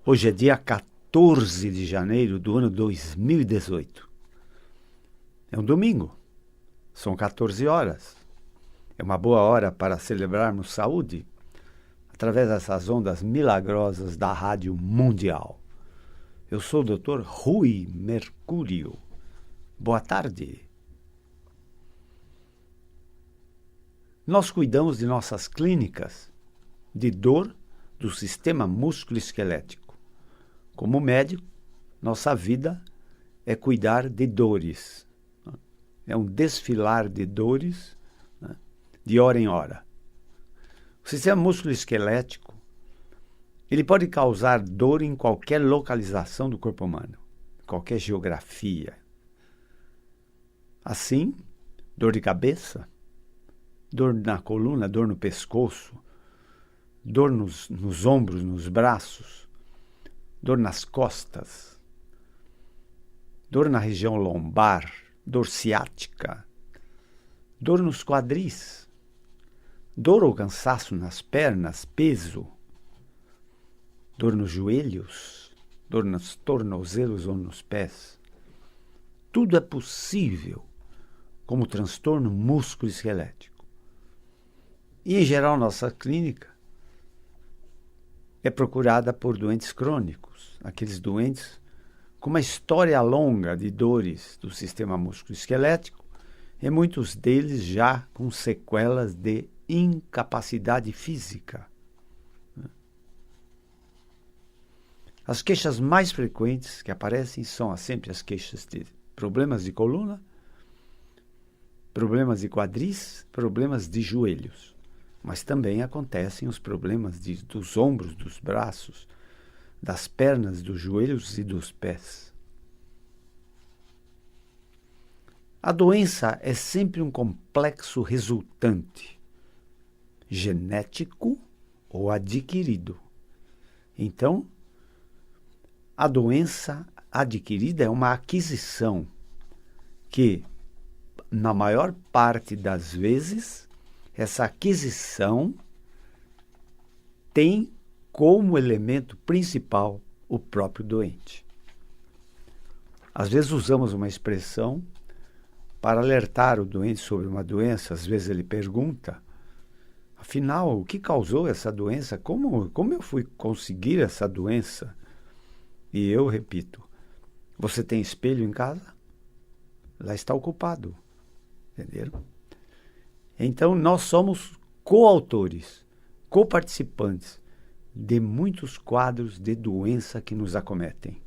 Hoje é dia 14 de janeiro do ano 2018. É um domingo. São 14 horas. É uma boa hora para celebrarmos saúde através dessas ondas milagrosas da Rádio Mundial. Eu sou o Dr. Rui Mercúrio. Boa tarde. Nós cuidamos de nossas clínicas de dor do sistema músculo-esquelético. Como médico, nossa vida é cuidar de dores. É um desfilar de dores, de hora em hora. O sistema músculo-esquelético, ele pode causar dor em qualquer localização do corpo humano, qualquer geografia. Assim, dor de cabeça, dor na coluna, dor no pescoço, dor nos ombros, nos braços, dor nas costas, dor na região lombar, dor ciática, dor nos quadris, dor ou cansaço nas pernas, peso, dor nos joelhos, dor nos tornozelos ou nos pés. Tudo é possível como transtorno músculo-esquelético. E, em geral, nossa clínica é procurada por doentes crônicos, aqueles doentes com uma história longa de dores do sistema músculo-esquelético, e muitos deles já com sequelas de incapacidade física. As queixas mais frequentes que aparecem são sempre as queixas de problemas de coluna, problemas de quadris, problemas de joelhos. Mas também acontecem os problemas dos ombros, dos braços, das pernas, dos joelhos e dos pés. A doença é sempre um complexo resultante, genético ou adquirido. Então, a doença adquirida é uma aquisição que, na maior parte das vezes, essa aquisição tem como elemento principal o próprio doente. Às vezes usamos uma expressão para alertar o doente sobre uma doença. Às vezes ele pergunta, afinal, o que causou essa doença? Como eu fui conseguir essa doença? E eu repito, você tem espelho em casa? Lá está o culpado. Entenderam? Então, nós somos coautores, coparticipantes de muitos quadros de doença que nos acometem.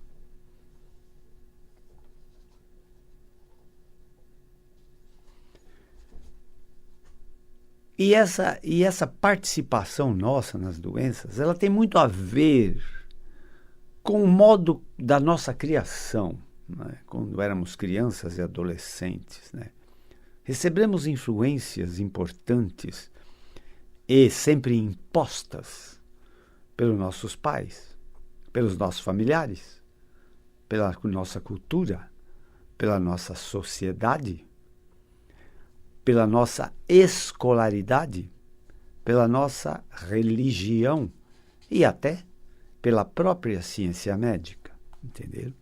E essa participação nossa nas doenças, ela tem muito a ver com o modo da nossa criação, né? Quando éramos crianças e adolescentes, né? Recebemos influências importantes e sempre impostas pelos nossos pais, pelos nossos familiares, pela nossa cultura, pela nossa sociedade, pela nossa escolaridade, pela nossa religião e até pela própria ciência médica, entenderam?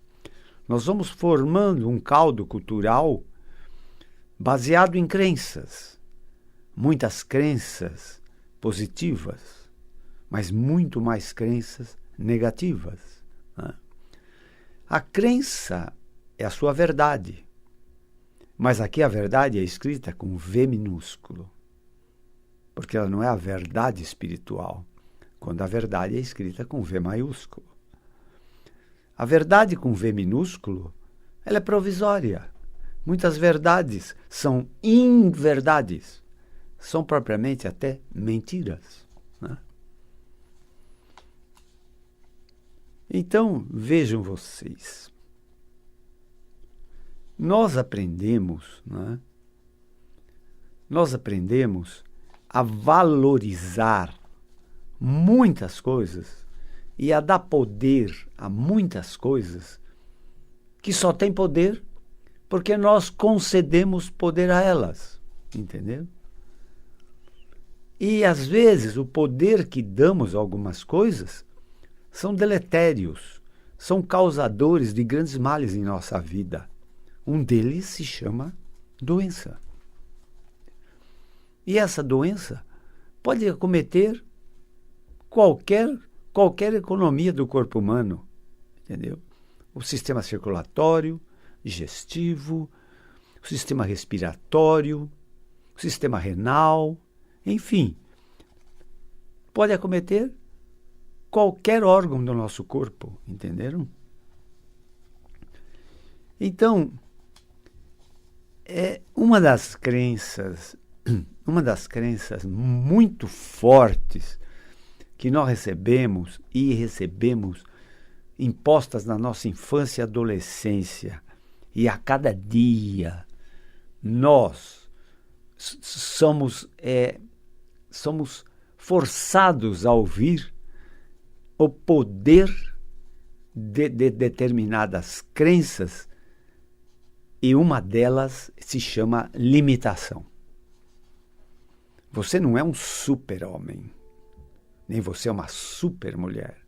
Nós vamos formando um caldo cultural baseado em crenças, muitas crenças positivas, mas muito mais crenças negativas, né? A crença é a sua verdade, mas aqui a verdade é escrita com V minúsculo, porque ela não é a verdade espiritual, quando a verdade é escrita com V maiúsculo. A verdade com V minúsculo, ela é provisória. Muitas verdades são inverdades, são propriamente até mentiras, né? Então, vejam vocês, nós aprendemos a valorizar muitas coisas e a dar poder a muitas coisas que só têm poder porque nós concedemos poder a elas, entendeu? E, às vezes, o poder que damos a algumas coisas são deletérios, são causadores de grandes males em nossa vida. Um deles se chama doença. E essa doença pode acometer qualquer economia do corpo humano, entendeu? O sistema circulatório, digestivo, o sistema respiratório, o sistema renal, enfim, pode acometer qualquer órgão do nosso corpo, entenderam? Então, uma das crenças muito fortes que nós recebemos impostas na nossa infância e adolescência, e a cada dia nós somos forçados a ouvir o poder de determinadas crenças, e uma delas se chama limitação. Você não é um super-homem, nem você é uma super-mulher,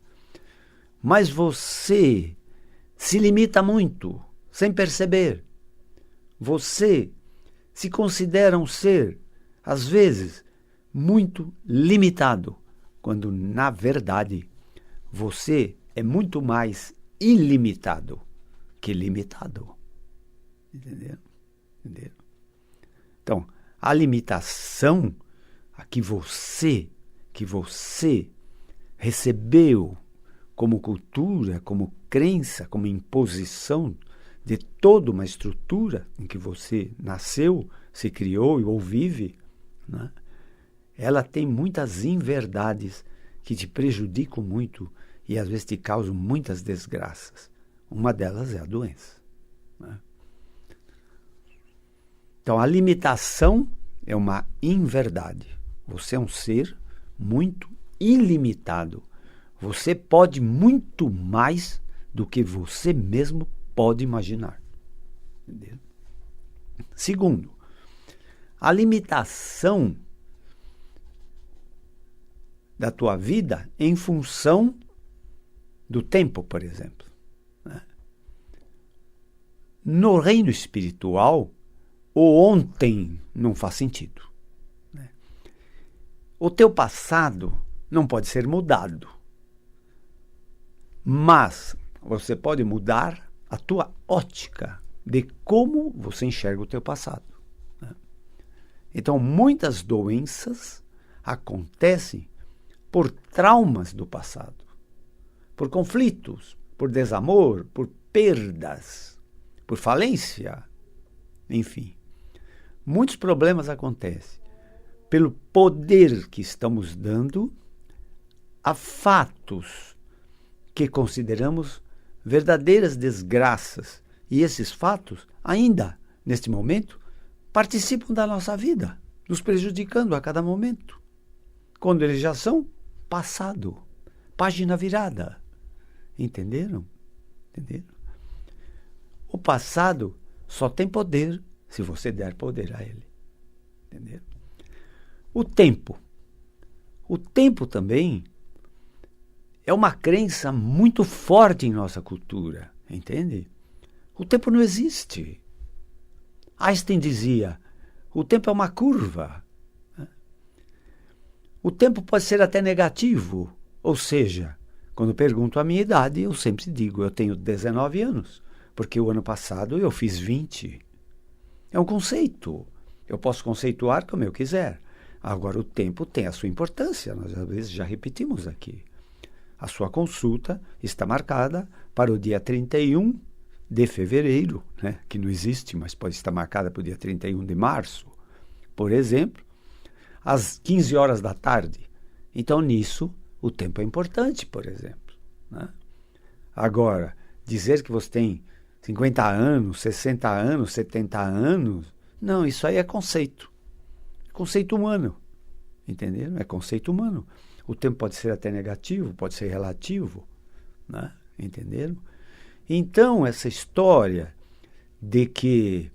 mas você se limita muito, sem perceber. Você se considera um ser, às vezes, muito limitado, quando, na verdade, você é muito mais ilimitado que limitado. Entenderam? Então, a limitação que você recebeu como cultura, como crença, como imposição de toda uma estrutura em que você nasceu, se criou ou vive, né? Ela tem muitas inverdades que te prejudicam muito e às vezes te causam muitas desgraças. Uma delas é a doença, né? Então, a limitação é uma inverdade. Você é um ser muito ilimitado. Você pode muito mais do que você mesmo pode imaginar. Entendeu? Segundo, a limitação da tua vida em função do tempo, por exemplo, né? No reino espiritual, o ontem não faz sentido, né? O teu passado não pode ser mudado, mas você pode mudar a tua ótica de como você enxerga o teu passado, né? Então, muitas doenças acontecem por traumas do passado, por conflitos, por desamor, por perdas, por falência, enfim. Muitos problemas acontecem pelo poder que estamos dando a fatos que consideramos verdadeiras desgraças. E esses fatos, ainda, neste momento, participam da nossa vida, nos prejudicando a cada momento, quando eles já são passado, página virada. Entenderam? O passado só tem poder se você der poder a ele. Entendeu? O tempo também é uma crença muito forte em nossa cultura, entende? O tempo não existe. Einstein dizia, o tempo é uma curva. O tempo pode ser até negativo, ou seja, quando pergunto a minha idade, eu sempre digo, eu tenho 19 anos, porque o ano passado eu fiz 20. É um conceito. Eu posso conceituar como eu quiser. Agora, o tempo tem a sua importância. Nós, às vezes, já repetimos aqui. A sua consulta está marcada para o dia 31 de fevereiro, né? Que não existe, mas pode estar marcada para o dia 31 de março, por exemplo, às 15 horas da tarde. Então, nisso, o tempo é importante, por exemplo, né? Agora, dizer que você tem 50 anos, 60 anos, 70 anos, não, isso aí é conceito. É conceito humano. Entenderam? É conceito humano. O tempo pode ser até negativo, pode ser relativo, né? Entenderam? Então, essa história de que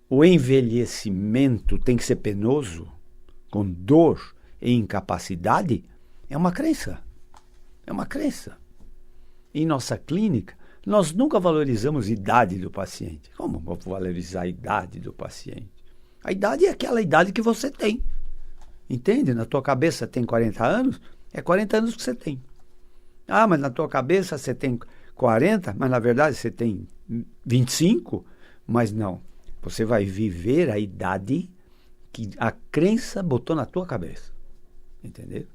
o envelhecimento tem que ser penoso, com dor e incapacidade, é uma crença. É uma crença. em nossa clínica, nós nunca valorizamos a idade do paciente. Como vou valorizar a idade do paciente? A idade é aquela idade que você tem. Entende? Na tua cabeça tem 40 anos, é 40 anos que você tem. Ah, mas na tua cabeça você tem 40, mas na verdade você tem 25? Mas não. Você vai viver a idade que a crença botou na tua cabeça. Entendeu?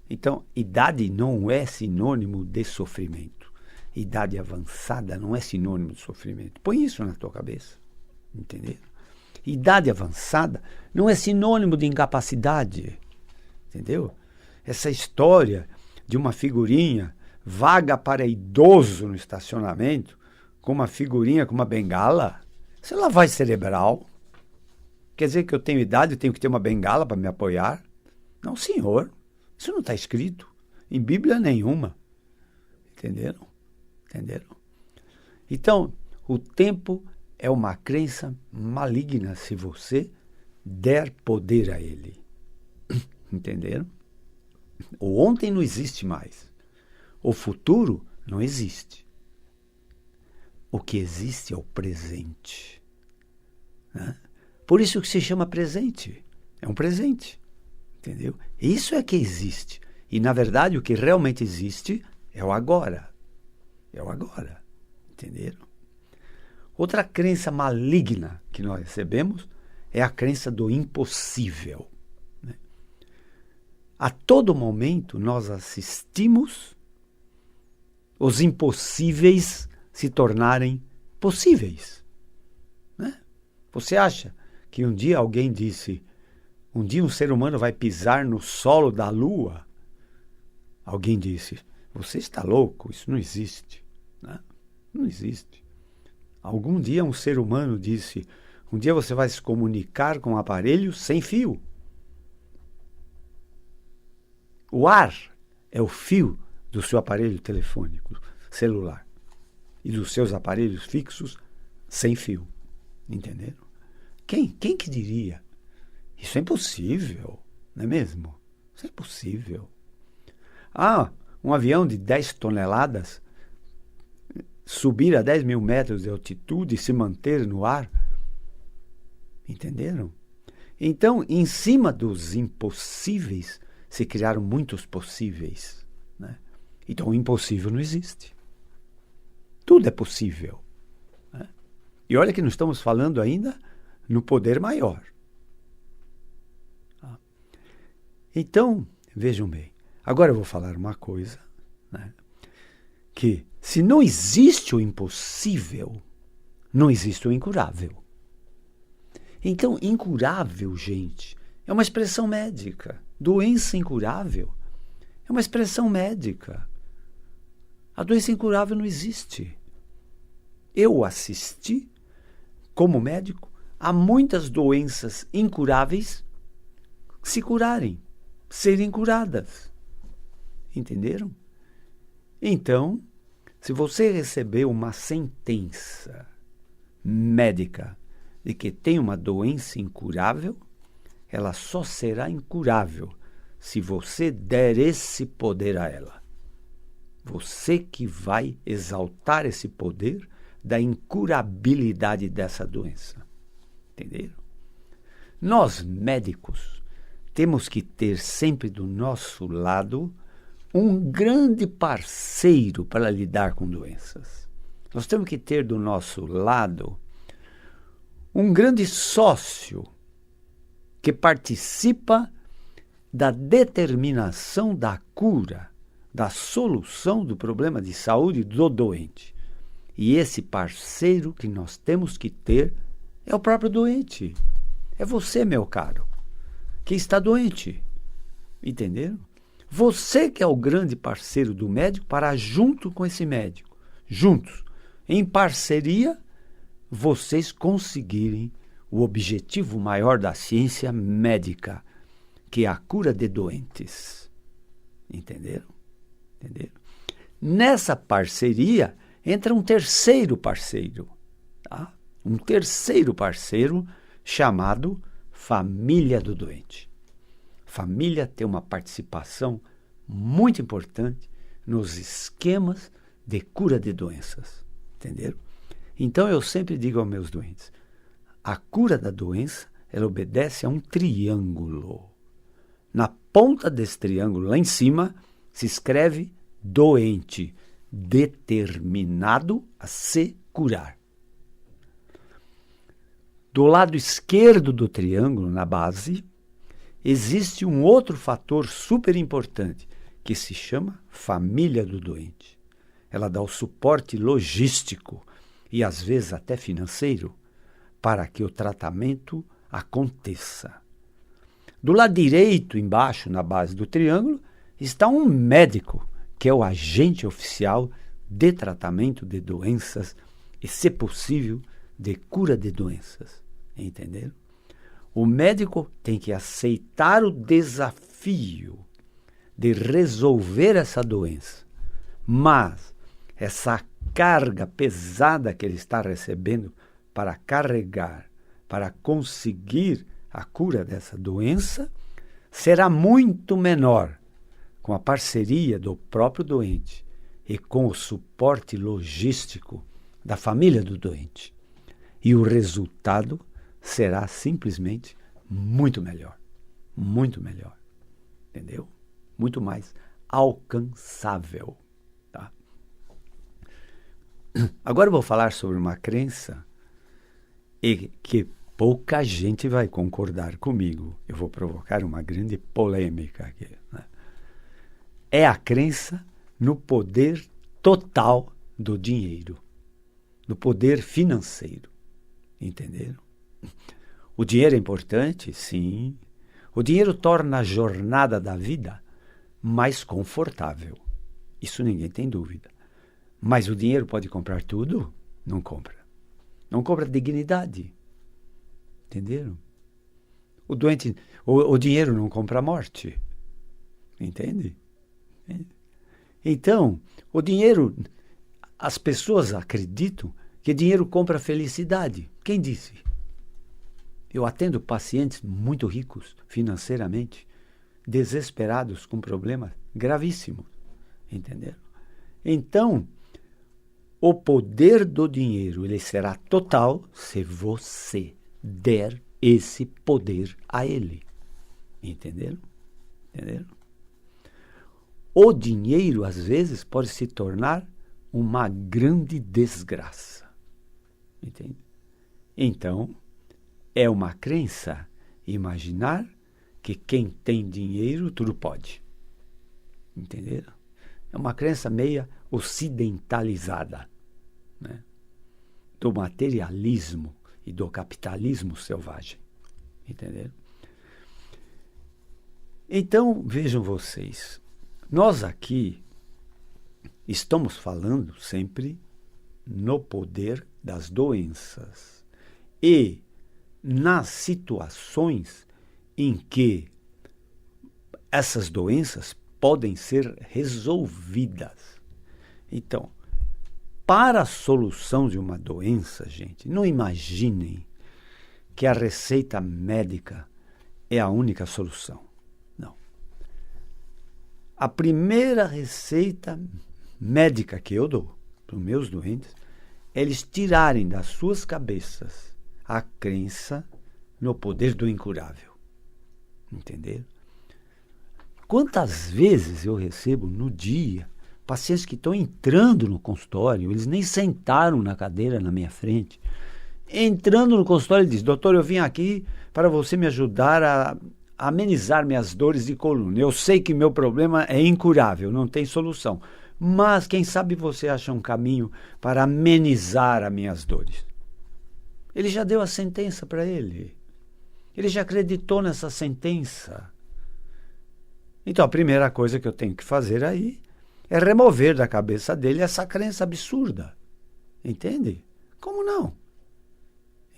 Então, idade não é sinônimo de sofrimento. Idade avançada não é sinônimo de sofrimento. Põe isso na tua cabeça. Entendeu? Idade avançada não é sinônimo de incapacidade. Entendeu? Essa história de uma figurinha vaga para idoso no estacionamento, com uma figurinha, com uma bengala, isso é lavagem cerebral. Quer dizer que eu tenho idade, eu tenho que ter uma bengala para me apoiar? Não, senhor. Isso não está escrito em Bíblia nenhuma. Entenderam? Entenderam? Então, o tempo é uma crença maligna se você der poder a ele. Entenderam? O ontem não existe mais. O futuro não existe. O que existe é o presente. Né? Por isso que se chama presente. É um presente. Entendeu? Isso é que existe. E, na verdade, o que realmente existe é o agora. É o agora. Entenderam? Outra crença maligna que nós recebemos é a crença do impossível. Né? A todo momento nós assistimos os impossíveis se tornarem possíveis. Né? Você acha que um dia alguém disse: um dia um ser humano vai pisar no solo da Lua? Alguém disse: você está louco, isso não existe. Né? Não existe. Algum dia um ser humano disse: um dia você vai se comunicar com um aparelho sem fio. O ar é o fio do seu aparelho telefônico, celular, e dos seus aparelhos fixos sem fio. Entenderam? Quem que diria? Isso é impossível, não é mesmo? Isso é impossível. Ah, um avião de 10 toneladas subir a 10 mil metros de altitude e se manter no ar. Entenderam? Então, em cima dos impossíveis, se criaram muitos possíveis. Né? Então, o impossível não existe. Tudo é possível. Né? E olha que nós estamos falando ainda no poder maior. Então, vejam bem, agora eu vou falar uma coisa, né? Que se não existe o impossível, não existe o incurável. Então, incurável, gente, é uma expressão médica. Doença incurável é uma expressão médica. A doença incurável não existe. Eu assisti, como médico, a muitas doenças incuráveis se curarem, serem curadas. Entenderam? Então, se você recebeu uma sentença médica de que tem uma doença incurável, ela só será incurável se você der esse poder a ela. Você que vai exaltar esse poder da incurabilidade dessa doença. Entenderam? Nós, médicos, temos que ter sempre do nosso lado um grande parceiro para lidar com doenças. Nós temos que ter do nosso lado um grande sócio que participa da determinação da cura, da solução do problema de saúde do doente. E esse parceiro que nós temos que ter é o próprio doente. É você, meu caro, que está doente. Entenderam? Você que é o grande parceiro do médico para junto com esse médico, juntos, em parceria, vocês conseguirem o objetivo maior da ciência médica, que é a cura de doentes. Entenderam? Entenderam? Nessa parceria entra um terceiro parceiro, tá? Um terceiro parceiro chamado família do doente. Família tem uma participação muito importante nos esquemas de cura de doenças. Entenderam? Então eu sempre digo aos meus doentes, a cura da doença, ela obedece a um triângulo. Na ponta desse triângulo, lá em cima, se escreve doente, determinado a se curar. Do lado esquerdo do triângulo, na base, existe um outro fator super importante, que se chama família do doente. Ela dá o suporte logístico e às vezes até financeiro para que o tratamento aconteça. Do lado direito, embaixo, na base do triângulo, está um médico, que é o agente oficial de tratamento de doenças e, se possível, de cura de doenças. Entenderam? O médico tem que aceitar o desafio de resolver essa doença, mas essa carga pesada que ele está recebendo para carregar, para conseguir a cura dessa doença, será muito menor com a parceria do próprio doente e com o suporte logístico da família do doente. E o resultado será simplesmente muito melhor. Muito melhor. Entendeu? Muito mais alcançável. Tá? Agora eu vou falar sobre uma crença e que pouca gente vai concordar comigo. Eu vou provocar uma grande polêmica aqui. Né? É a crença no poder total do dinheiro, no poder financeiro. Entenderam? O dinheiro é importante? Sim. O dinheiro torna a jornada da vida mais confortável. Isso ninguém tem dúvida. Mas o dinheiro pode comprar tudo? Não compra. Não compra dignidade. Entenderam? O dinheiro não compra a morte. Entende? Então, o dinheiro, as pessoas acreditam que dinheiro compra felicidade. Quem disse? Eu atendo pacientes muito ricos financeiramente, desesperados com problemas gravíssimos. Entenderam? Então, o poder do dinheiro ele será total se você der esse poder a ele. Entenderam? Entenderam? O dinheiro, às vezes, pode se tornar uma grande desgraça. Entende? Então, é uma crença imaginar que quem tem dinheiro tudo pode. Entenderam? É uma crença meia ocidentalizada, né? Do materialismo e do capitalismo selvagem. Entenderam? Então, vejam vocês, nós aqui estamos falando sempre no poder das doenças e nas situações em que essas doenças podem ser resolvidas. Então, para a solução de uma doença, gente, não imaginem que a receita médica é a única solução. Não. A primeira receita médica que eu dou para os meus doentes é eles tirarem das suas cabeças a crença no poder do incurável. Entenderam? Quantas vezes eu recebo no dia pacientes que estão entrando no consultório, eles nem sentaram na cadeira na minha frente, entrando no consultório e diz: doutor, eu vim aqui para você me ajudar a amenizar minhas dores de coluna. Eu sei que meu problema é incurável, não tem solução, mas quem sabe você acha um caminho para amenizar as minhas dores. Ele já deu a sentença para ele. Ele já acreditou nessa sentença. Então, a primeira coisa que eu tenho que fazer aí é remover da cabeça dele essa crença absurda. Entende? Como não?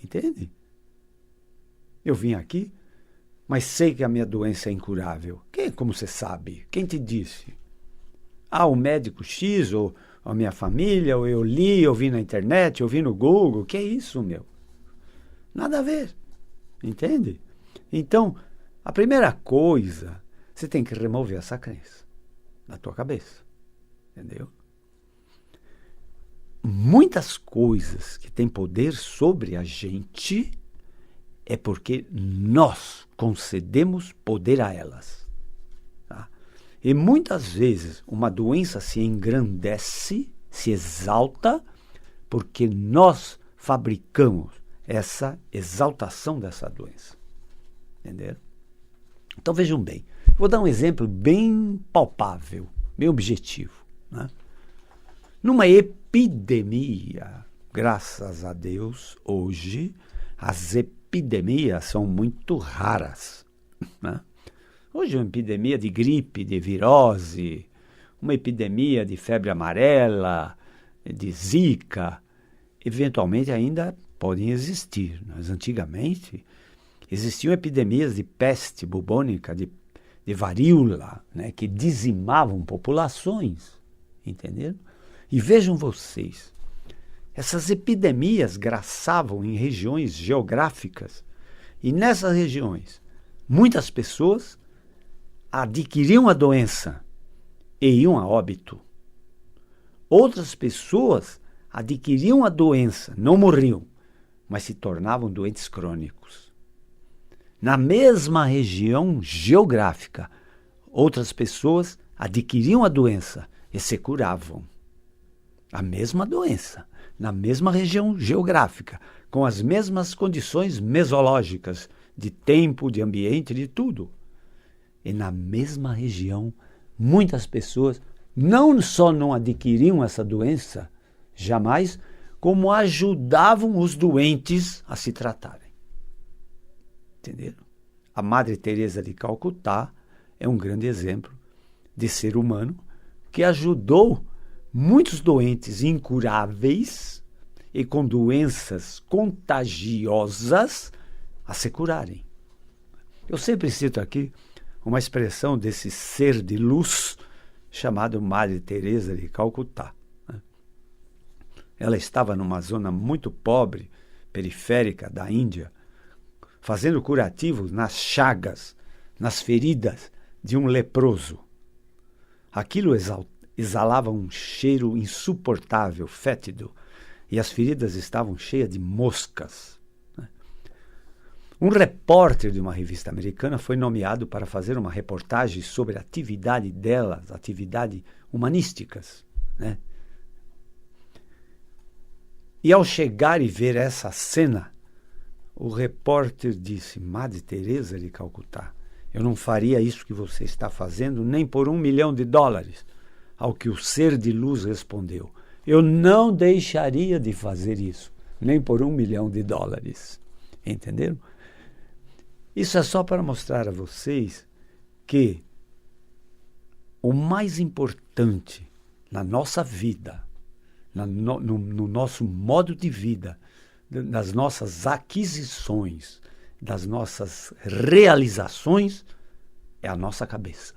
Entende? Eu vim aqui, mas sei que a minha doença é incurável. Como você sabe? Quem te disse? O médico X, ou a minha família, ou eu li, eu vi na internet, eu vi no Google. Que é isso, meu? Nada a ver. Entende? Então, a primeira coisa, você tem que remover essa crença da tua cabeça. Entendeu? muitas coisas que têm poder sobre a gente é porque nós concedemos poder a elas. Tá? E muitas vezes uma doença se engrandece, se exalta, porque nós fabricamos essa exaltação dessa doença. Entenderam? Então vejam bem, vou dar um exemplo bem palpável, bem objetivo. Né? Numa epidemia, graças a Deus, hoje as epidemias são muito raras. Né? Hoje uma epidemia de gripe, de virose, uma epidemia de febre amarela, de zika, eventualmente ainda podem existir. Mas antigamente existiam epidemias de peste bubônica, de varíola, né, que dizimavam populações, entenderam? E vejam vocês, essas epidemias graçavam em regiões geográficas, e nessas regiões muitas pessoas adquiriam a doença e iam a óbito. Outras pessoas adquiriam a doença, não morriam, mas se tornavam doentes crônicos. Na mesma região geográfica, outras pessoas adquiriam a doença e se curavam. A mesma doença, na mesma região geográfica, com as mesmas condições mesológicas, de tempo, de ambiente, de tudo. E na mesma região, muitas pessoas não só não adquiriam essa doença, jamais, como ajudavam os doentes a se tratarem. Entenderam? A Madre Teresa de Calcutá é um grande exemplo de ser humano que ajudou muitos doentes incuráveis e com doenças contagiosas a se curarem. Eu sempre cito aqui uma expressão desse ser de luz chamado Madre Teresa de Calcutá. Ela estava numa zona muito pobre, periférica da Índia, fazendo curativos nas chagas, nas feridas de um leproso. Aquilo exalava um cheiro insuportável, fétido, e as feridas estavam cheias de moscas. Um repórter de uma revista americana foi nomeado para fazer uma reportagem sobre a atividade delas, atividades humanísticas, né? E ao chegar e ver essa cena, o repórter disse: Madre Teresa de Calcutá, eu não faria isso que você está fazendo nem por $1 milhão. Ao que o ser de luz respondeu: eu não deixaria de fazer isso, nem por $1 milhão. Entenderam? Isso é só para mostrar a vocês que o mais importante na nossa vida, no nosso modo de vida, nas nossas aquisições, das nossas realizações, é a nossa cabeça.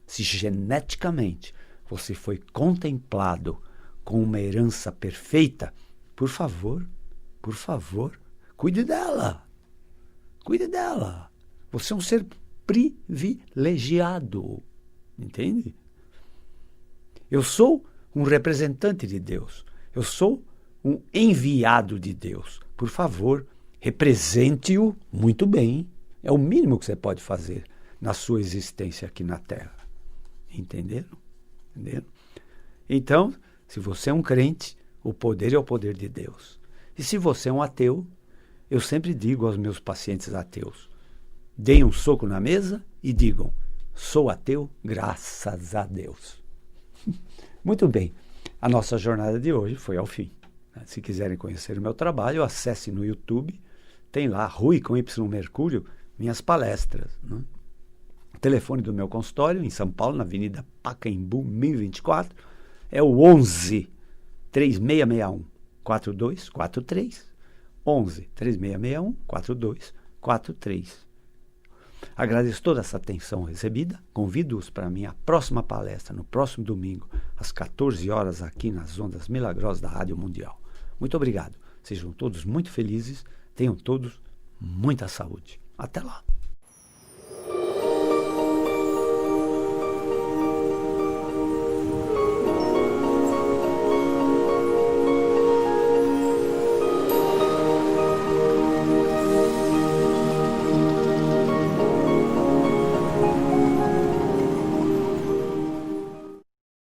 Se geneticamente você foi contemplado com uma herança perfeita, por favor, cuide dela. Cuide dela. Você é um ser privilegiado. Entende? Eu sou um representante de Deus. Eu sou um enviado de Deus. Por favor, represente-o muito bem. É o mínimo que você pode fazer na sua existência aqui na Terra. Entenderam? Entenderam? Então, se você é um crente, o poder é o poder de Deus. E se você é um ateu, eu sempre digo aos meus pacientes ateus: deem um soco na mesa e digam: sou ateu, graças a Deus. Muito bem, a nossa jornada de hoje foi ao fim. Se quiserem conhecer o meu trabalho, acesse no YouTube, tem lá Rui com Y Mercúrio, minhas palestras. Né? O telefone do meu consultório em São Paulo, na Avenida Pacaembu, 1024, é o 11 3661 4243. 11 3661 4243. Agradeço toda essa atenção recebida. Convido-os para a minha próxima palestra, no próximo domingo, às 14 horas, aqui nas Ondas Milagrosas da Rádio Mundial. Muito obrigado. Sejam todos muito felizes. Tenham todos muita saúde. Até lá.